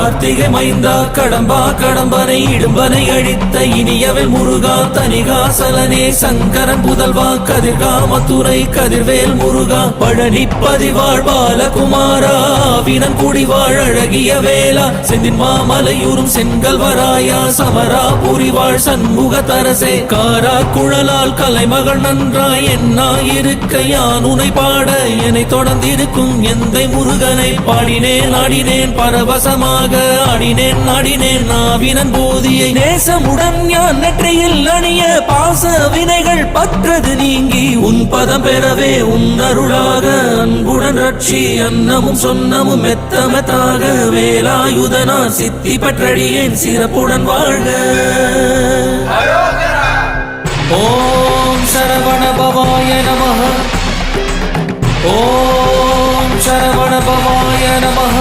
கார்த்திகை மைந்தா கடம்பா கடம்பனை இடும்பனை அழித்த இனியவள் முருகா தனிகாசலனே சங்கரன் புதல்வா கதிர்காமத்துறை கதிர்வேல் முருகா பழனி பதிவாழ் பாலகுமாரா வினன் குடிவாழ் அழகிய வேளா செந்தின் மாமலையூரும் செங்கல்வராயா சமரா புரிவாழ் சண்முக தரசே காரா குழலால் கலைமகள் நன்றாய் என்னாயிருக்க யான் உனை பாட என்னை தொடர்ந்திருக்கும் எந்தை முருகனை பாடினேன் ஆடினேன் பரவசமாக ஆடினேன் ஆடினேன் நாவினன் போதியை நேசமுடன் யான் நெற்றியில் அணிய பாச வினைகள் பற்றது நீங்கி உன் பதம் பெறவே உன் அருளாக அன்புடன் ரட்சி அன்னமும் சொன்னமும் மெத்தமெத்தாக வேலாயுதனா சித்தி பற்றடியேன் சிறப்புடன் வாழ்க. ஓம் சரவண பவாய நமः. ஓம் சரவண பவாய நமः.